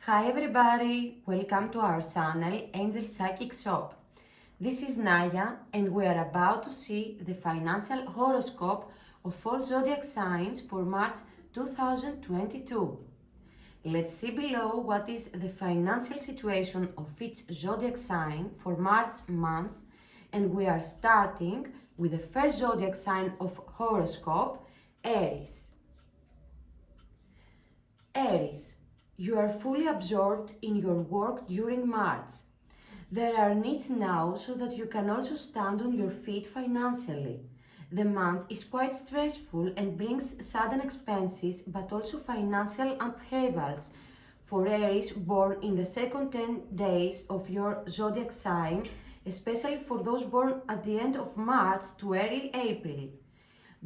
Hi everybody, welcome to our channel AngelsPsychicShop. This is Naya and we are about to see the financial horoscope of all zodiac signs for March 2022. Let's see below what is the financial situation of each zodiac sign for March month, and we are starting with the first zodiac sign of horoscope, Aries. Aries, you are fully absorbed in your work during March. There are needs now so that you can also stand on your feet financially. The month is quite stressful and brings sudden expenses but also financial upheavals for Aries born in the second 10 days of your zodiac sign, especially for those born at the end of March to early April.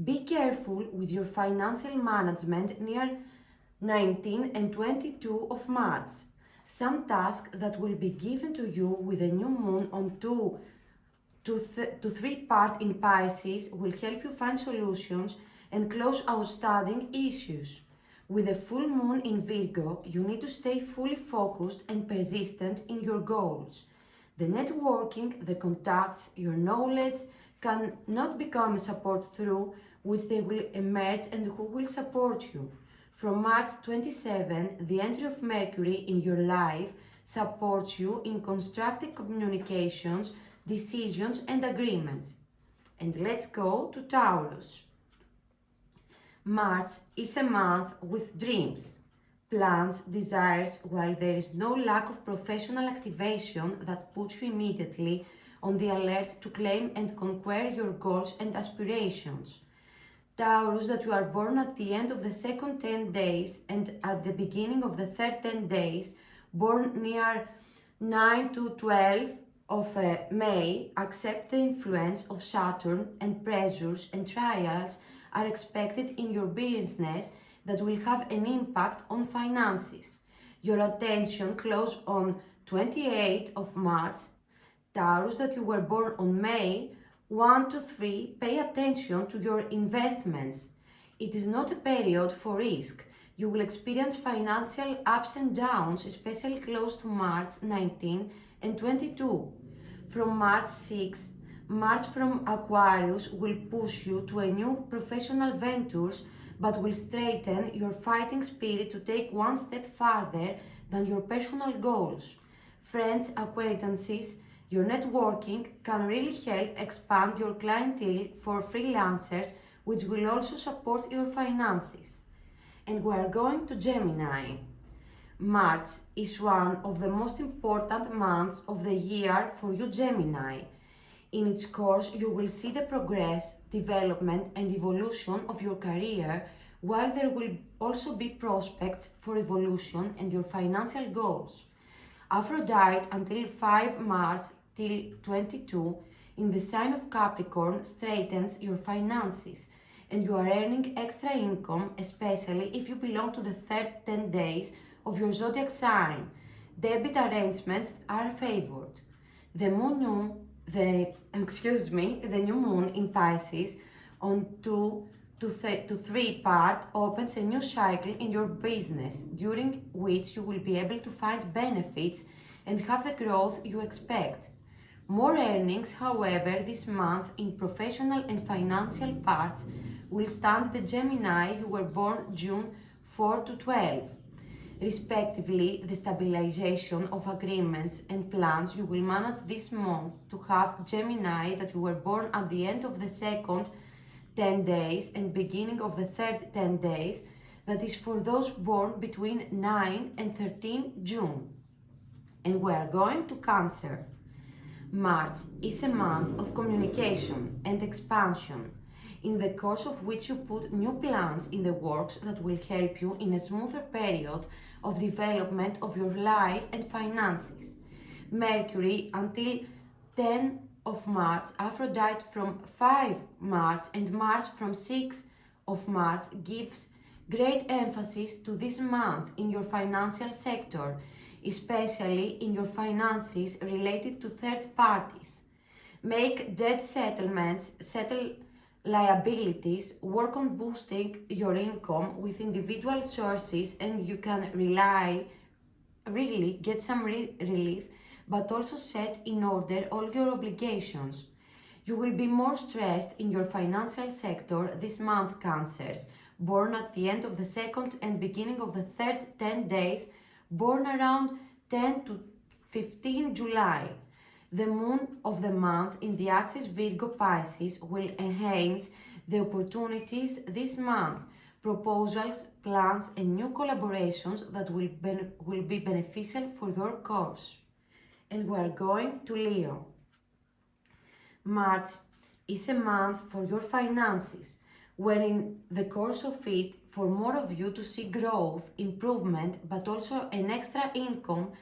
Be careful with your financial management near 19 and 22 of March. Some task that will be given to you with a new moon on 2 to 3 part in Pisces will help you find solutions and close outstanding issues. With a full moon in Virgo, you need to stay fully focused and persistent in your goals. The networking, the contacts, your knowledge can not become a support through which they will emerge and who will support you. From March 27, the entry of Mercury in your life supports you in constructive communications, decisions and agreements. And let's go to Taurus. March is a month with dreams, plans, desires, while there is no lack of professional activation that puts you immediately on the alert to claim and conquer your goals and aspirations. Taurus, that you are born at the end of the second 10 days and at the beginning of the third 10 days, born near 9 to 12 of May, accept the influence of Saturn, and pressures and trials are expected in your business that will have an impact on finances. Your attention close on 28 of March. Taurus, that you were born on May 1 to 3, pay attention to your investments. It is not a period for risk. You will experience financial ups and downs, especially close to March 19 and 22. From March 6, Mars from Aquarius will push you to a new professional ventures but will strengthen your fighting spirit to take one step farther than your personal goals. Friends, acquaintances, your networking can really help expand your clientele for freelancers, which will also support your finances. And we are going to Gemini. March is one of the most important months of the year for you Gemini. In its course, you will see the progress, development and evolution of your career, while there will also be prospects for evolution and your financial goals. Aphrodite until 5 March till 22 in the sign of Capricorn straightens your finances and you are earning extra income, especially if you belong to the third 10 days of your zodiac sign. Debit arrangements are favored. The new moon in Pisces on 2 to 3 part opens a new cycle in your business, during which you will be able to find benefits and have the growth you expect. More earnings, however, this month in professional and financial parts will stand the Gemini who were born June 4 to 12. Respectively, the stabilization of agreements and plans you will manage this month to have Gemini that you were born at the end of the second 10 days and beginning of the third 10 days, that is for those born between 9 and 13 June. And we are going to Cancer. March is a month of communication and expansion, in the course of which you put new plans in the works that will help you in a smoother period of development of your life and finances. Mercury until 10 of March, Aphrodite from 5 March and Mars from 6 of March gives great emphasis to this month in your financial sector, especially in your finances related to third parties. Make debt settlements, settle liabilities, work on boosting your income with individual sources, and you can rely really get some relief, but also set in order all your obligations. You will be more stressed in your financial sector this month, Cancers, born at the end of the second and beginning of the third 10 days, born around 10 to 15 July. The moon of the month in the axis Virgo Pisces will enhance the opportunities this month, proposals, plans, and new collaborations that will be beneficial for your course. And we are going to Leo. March is a month for your finances, where in the course of it, for more of you to see growth, improvement, but also an extra income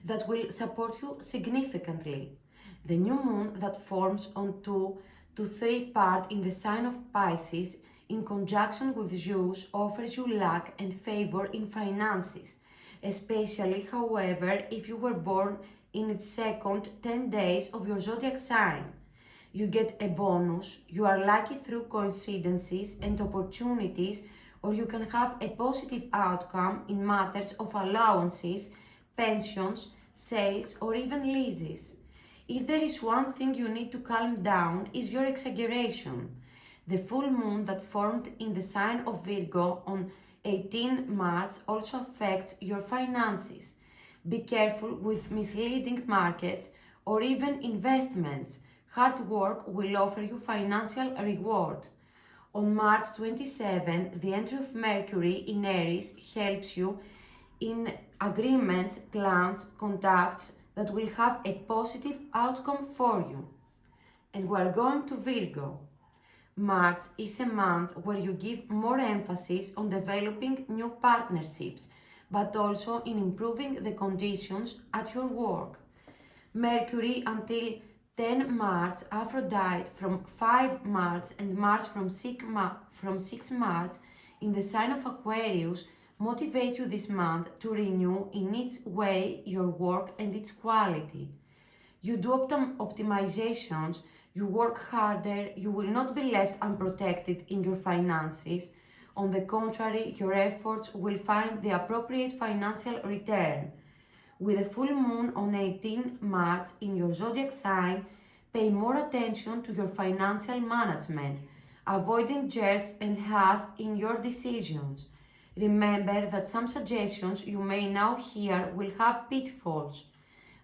that will support you significantly. The new moon that forms on 2 to 3 part in the sign of Pisces in conjunction with Zeus offers you luck and favor in finances, especially, however, if you were born in its second 10 days of your zodiac sign. You get a bonus, you are lucky through coincidences and opportunities, or you can have a positive outcome in matters of allowances, pensions, sales, or even leases. If there is one thing you need to calm down is your exaggeration. The full moon that formed in the sign of Virgo on 18 March also affects your finances. Be careful with misleading markets or even investments. Hard work will offer you financial reward. On March 27, the entry of Mercury in Aries helps you in agreements, plans, contacts that will have a positive outcome for you. And we are going to Virgo. March is a month where you give more emphasis on developing new partnerships, but also in improving the conditions at your work. Mercury until 10 March, Aphrodite from 5 March, and Mars from 6 March in the sign of Aquarius motivate you this month to renew in its way your work and its quality. You do optimizations, you work harder, you will not be left unprotected in your finances. On the contrary, your efforts will find the appropriate financial return. With a full moon on 18 March in your zodiac sign, pay more attention to your financial management, avoiding jerks and haste in your decisions. Remember that some suggestions you may now hear will have pitfalls.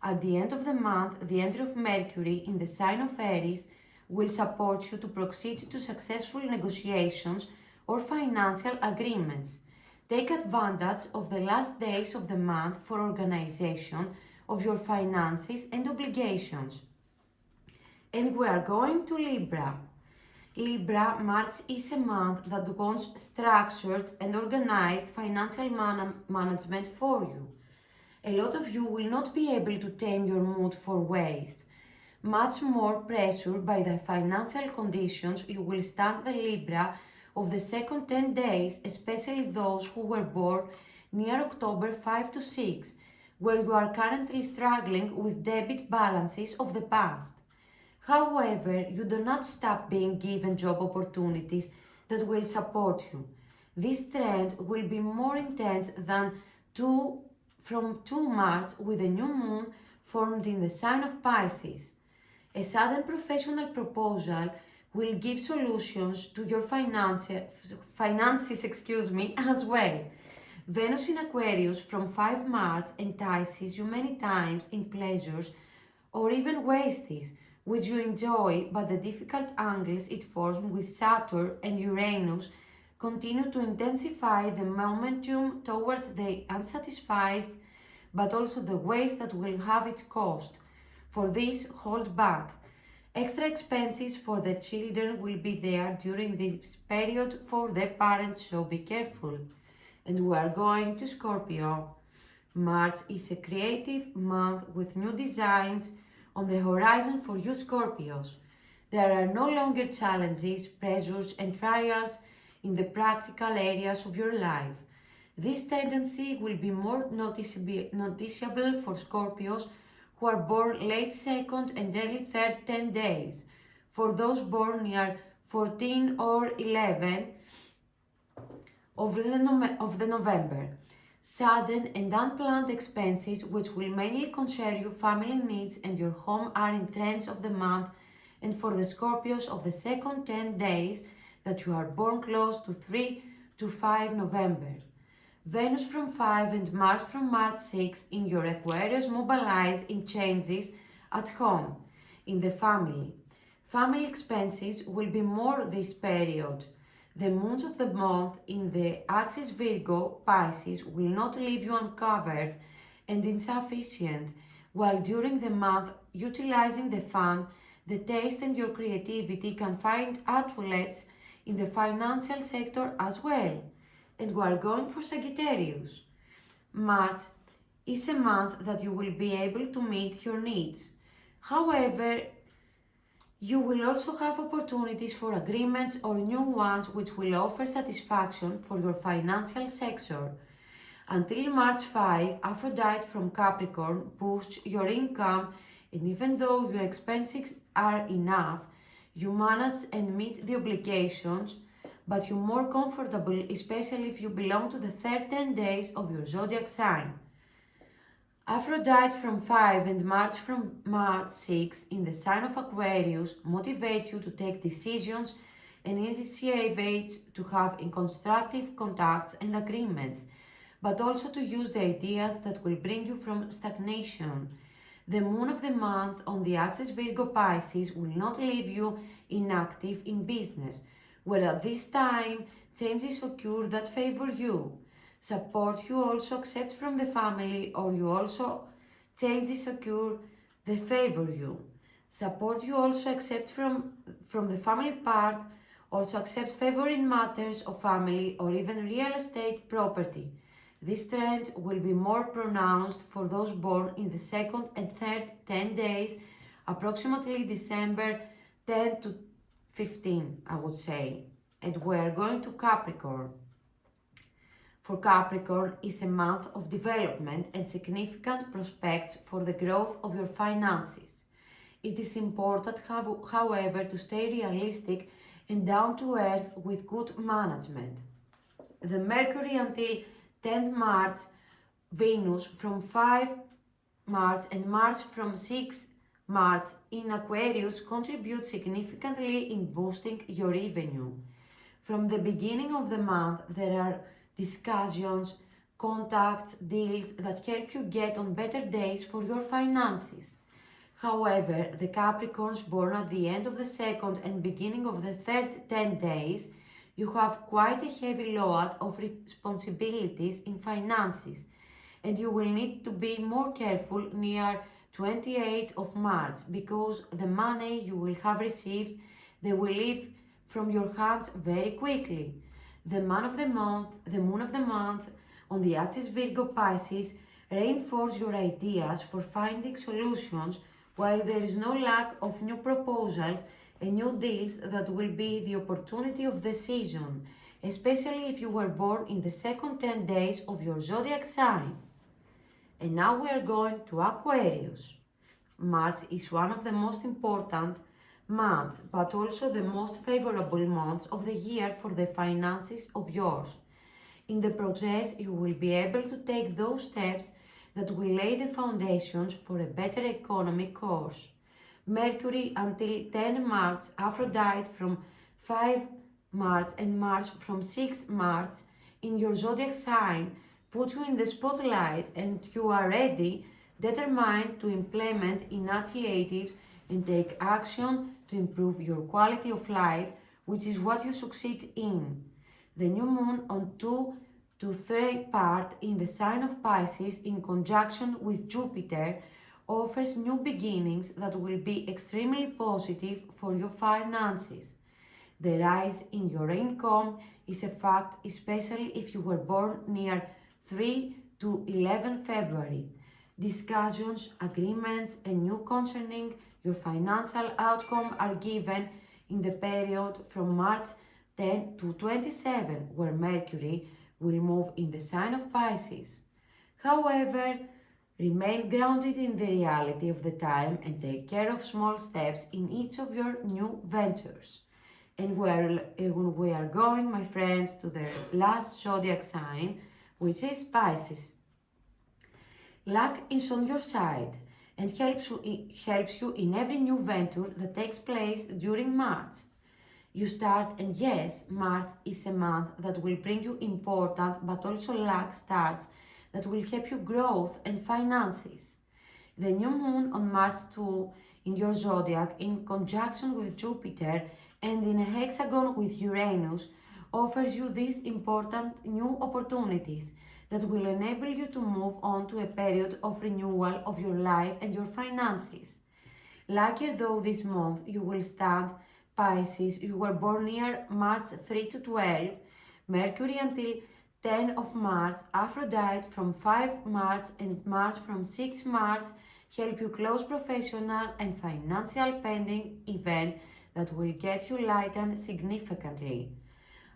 At the end of the month, the entry of Mercury in the sign of Aries will support you to proceed to successful negotiations or financial agreements. Take advantage of the last days of the month for organization of your finances and obligations. And we are going to Libra. Libra, March is a month that wants structured and organized financial management for you. A lot of you will not be able to tame your mood for waste. Much more pressure by the financial conditions you will stand the Libra of the second 10 days, especially those who were born near October 5 to 6, where you are currently struggling with debit balances of the past. However, you do not stop being given job opportunities that will support you. This trend will be more intense than from 2 March with a new moon formed in the sign of Pisces. A sudden professional proposal will give solutions to your finances as well. Venus in Aquarius from 5 March entices you many times in pleasures or even wastes, which you enjoy, but the difficult angles it forms with Saturn and Uranus continue to intensify the momentum towards the unsatisfied, but also the waste that will have its cost. For this, hold back. Extra expenses for the children will be there during this period for the parents, so be careful. And we are going to Scorpio. March is a creative month with new designs on the horizon for you Scorpios. There are no longer challenges, pressures, and trials in the practical areas of your life. This tendency will be more noticeable for Scorpios who are born late second and early third 10 days. For those born near 14 or 11 of the November. Sudden and unplanned expenses, which will mainly concern your family needs and your home, are in trends of the month, and for the Scorpios of the second 10 days that you are born close to 3 to 5 November. Venus from 5 and Mars from March 6 in your Aquarius mobilize in changes at home, in the family. Family expenses will be more this period. The moons of the month in the axis Virgo, Pisces will not leave you uncovered and insufficient, while during the month, utilizing the fun, the taste and your creativity can find outlets in the financial sector as well. And we are going for Sagittarius. March is a month that you will be able to meet your needs. However, you will also have opportunities for agreements or new ones which will offer satisfaction for your financial sector. Until March 5, Aphrodite from Capricorn boosts your income, and even though your expenses are enough, you manage and meet the obligations, but you're more comfortable, especially if you belong to the third 10 days of your zodiac sign. Aphrodite from 5 and Mars from March 6 in the sign of Aquarius motivate you to take decisions and initiates to have constructive contacts and agreements, but also to use the ideas that will bring you from stagnation. The moon of the month on the axis Virgo Pisces will not leave you inactive in business, where at this time changes occur that favor you. Support you also accept from the family, or you also changes occur that favor you. Support you also accept from the family part, also accept favor in matters of family or even real estate property. This trend will be more pronounced for those born in the second and third 10 days, approximately December 10 to 15, I would say. And we are going to Capricorn. For Capricorn is a month of development and significant prospects for the growth of your finances. It is important, however, to stay realistic and down to earth with good management. The Mercury until 10th March, Venus from 5 March and Mars from 6 March in Aquarius contribute significantly in boosting your revenue. From the beginning of the month, there are discussions, contacts, deals that help you get on better days for your finances. However, the Capricorns born at the end of the second and beginning of the third 10 days, you have quite a heavy load of responsibilities in finances, and you will need to be more careful near 28th of March, because the money you will have received, they will leave from your hands very quickly. The moon of the month on the axis Virgo Pisces reinforce your ideas for finding solutions, while there is no lack of new proposals and new deals that will be the opportunity of the season, especially if you were born in the second 10 days of your zodiac sign. And now we are going to Aquarius. March is one of the most important month, but also the most favorable months of the year for the finances of yours. In the process, you will be able to take those steps that will lay the foundations for a better economic course. Mercury until 10 March, Aphrodite from 5 March and Mars from 6 March in your zodiac sign put you in the spotlight, and you are ready, determined to implement initiatives and take action to improve your quality of life, which is what you succeed in. The new moon on 2 to 3 part in the sign of Pisces in conjunction with Jupiter offers new beginnings that will be extremely positive for your finances. The rise in your income is a fact, especially if you were born near 3 to 11 February. Discussions, agreements, and new concerning your financial outcome are given in the period from March 10 to 27, where Mercury will move in the sign of Pisces. However, remain grounded in the reality of the time and take care of small steps in each of your new ventures. And we are going, my friends, to the last zodiac sign which is Pisces. Luck is on your side and helps you in every new venture that takes place during March. You start, and yes, March is a month that will bring you important but also luck starts that will help you growth and finances. The new moon on March 2 in your zodiac, in conjunction with Jupiter and in a hexagon with Uranus, offers you these important new opportunities that will enable you to move on to a period of renewal of your life and your finances. Luckier though this month you will stand, Pisces, you were born near March 3 to 12, Mercury until 10 of March, Aphrodite from 5 March and Mars from 6 March help you close professional and financial pending event that will get you lightened significantly.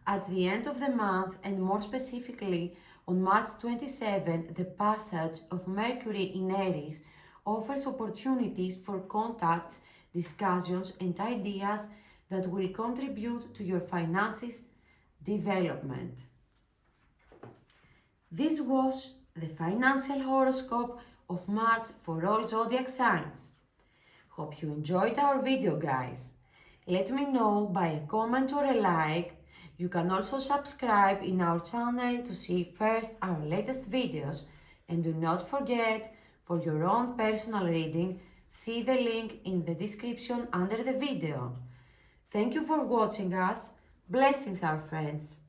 At the end of the month, and more specifically on March 27, the passage of Mercury in Aries offers opportunities for contacts, discussions, and ideas that will contribute to your finances development. This was the financial horoscope of March for all zodiac signs. Hope you enjoyed our video, guys. Let me know by a comment or a like. You can also subscribe in our channel to see first our latest videos, and do not forget, for your own personal reading, see the link in the description under the video. Thank you for watching us. Blessings, our friends.